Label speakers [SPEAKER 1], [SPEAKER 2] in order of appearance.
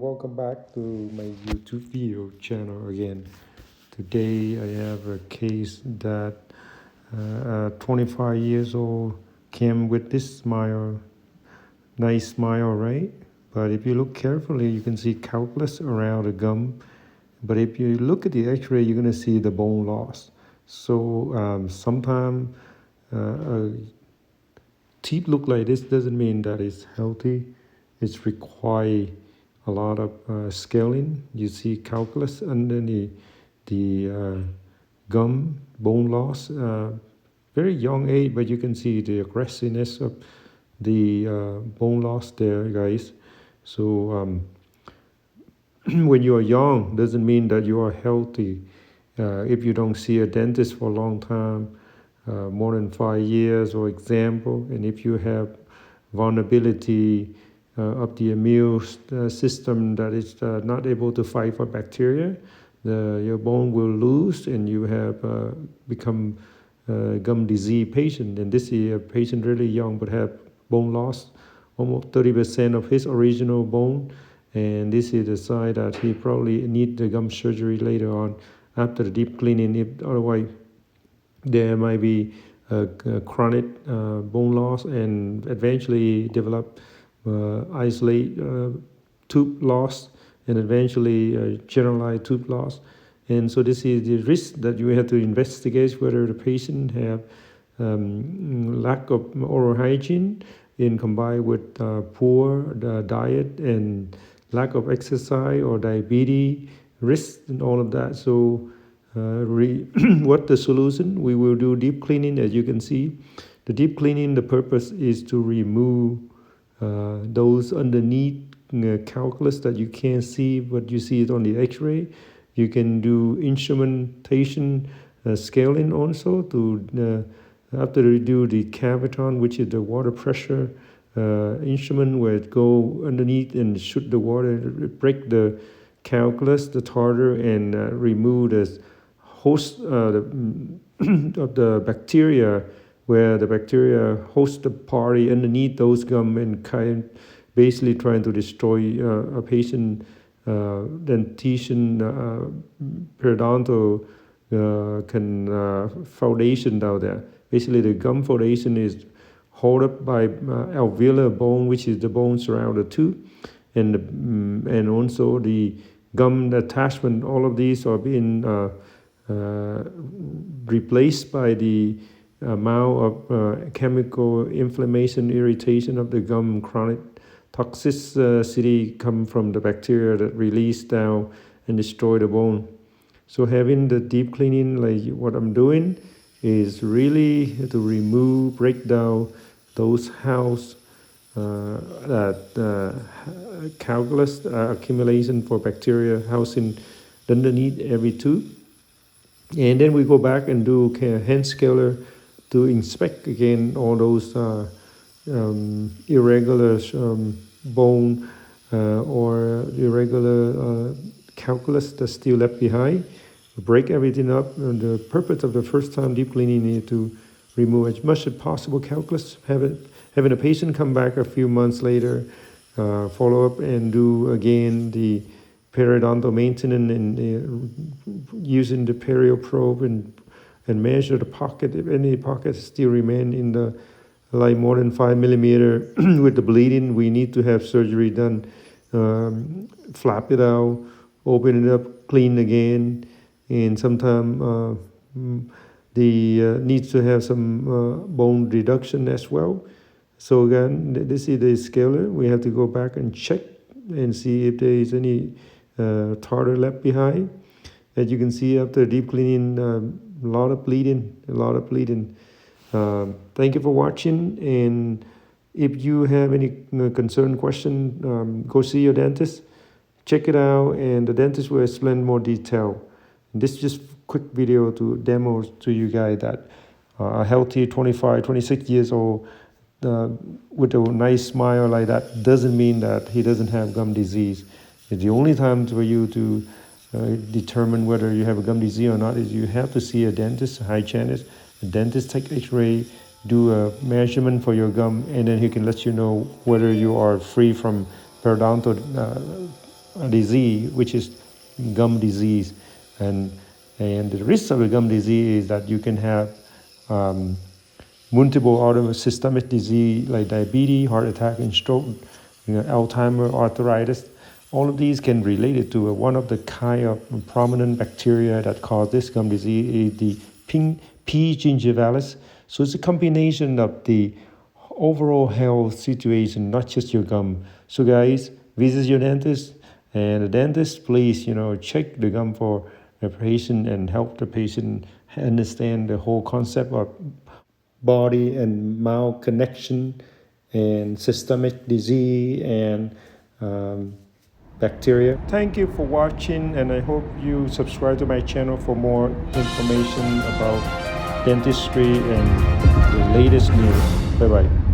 [SPEAKER 1] welcome back to my YouTube video channel again. Today I have a case that 25 years old came with this smile, nice smile, right? But if you look carefully, you can see calculus around the gum. But if you look at the x-ray, you're going to see the bone loss. So sometimes teeth look like this doesn't mean that it's healthy. It's require a lot of scaling. You see calculus under the gum, bone loss. Very young age, but you can see the aggressiveness of the bone loss there, guys. So when you are young, doesn't mean that you are healthy. If you don't see a dentist for a long time, more than 5 years, for example, and if you have vulnerability of the immune system that is not able to fight for bacteria, your bone will lose and you have become gum disease patient. And this is a patient really young but have bone loss, almost 30% of his original bone. And this is the sign that he probably need the gum surgery later on after the deep cleaning. If otherwise, there might be a chronic bone loss and eventually develop isolate tooth loss and eventually generalized tooth loss. And so this is the risk that you have to investigate whether the patient have lack of oral hygiene in combined with poor diet and lack of exercise or diabetes risk and all of that. So what the solution? We will do deep cleaning. As you can see, the deep cleaning, the purpose is to remove those underneath calculus that you can't see, but you see it on the x-ray. You can do instrumentation scaling also to after you do the caviton, which is the water pressure instrument where it go underneath and shoot the water, break the calculus, the tartar, and remove the host of the bacteria, where the bacteria host the party underneath those gum and kind basically trying to destroy a patient dentition periodontal foundation down there. Basically, the gum foundation is held up by alveolar bone, which is the bone surrounding the tooth, and also the gum attachment. All of these are being replaced by the amount of chemical inflammation, irritation of the gum. Chronic toxicity come from the bacteria that release down and destroy the bone. So having the deep cleaning, like what I'm doing, is really to remove, break down those house calculus accumulation for bacteria housing underneath every tooth. And then we go back and do hand scaler to inspect again all those irregular bone or irregular calculus that's still left behind. Break everything up. And the purpose of the first time deep cleaning is to remove as much as possible calculus. Having a patient come back a few months later, follow up and do again the periodontal maintenance and using the perio probe and measure the pocket. If any pockets still remain in the like more than 5 millimeter with the bleeding, we need to have surgery done. Flap it out, open it up, clean again, and sometimes needs to have some bone reduction as well. So again, this is the scaler. We have to go back and check and see if there is any tartar left behind. As you can see, after deep cleaning, a lot of bleeding. Thank you for watching, and if you have any concern, question, go see your dentist. Check it out, and the dentist will explain more detail. This is just quick video to demo to you guys that a healthy 25, 26 years old with a nice smile like that doesn't mean that he doesn't have gum disease. The only time for you to determine whether you have a gum disease or not is you have to see a dentist, a hygienist. A dentist take x-ray, do a measurement for your gum, and then he can let you know whether you are free from periodontal disease, which is gum disease, and the risk of the gum disease is that you can have multiple autoimmune systemic disease like diabetes, heart attack, and stroke, Alzheimer, arthritis. All of these can relate it to one of the kind of prominent bacteria that cause this gum disease is the P. gingivalis. So it's a combination of the overall health situation, not just your gum. So guys, visit your dentist, and the dentist, please, check the gum for the patient and help the patient understand the whole concept of body and mouth connection and systemic disease and bacteria. Thank you for watching, and I hope you subscribe to my channel for more information about dentistry and the latest news. Bye bye.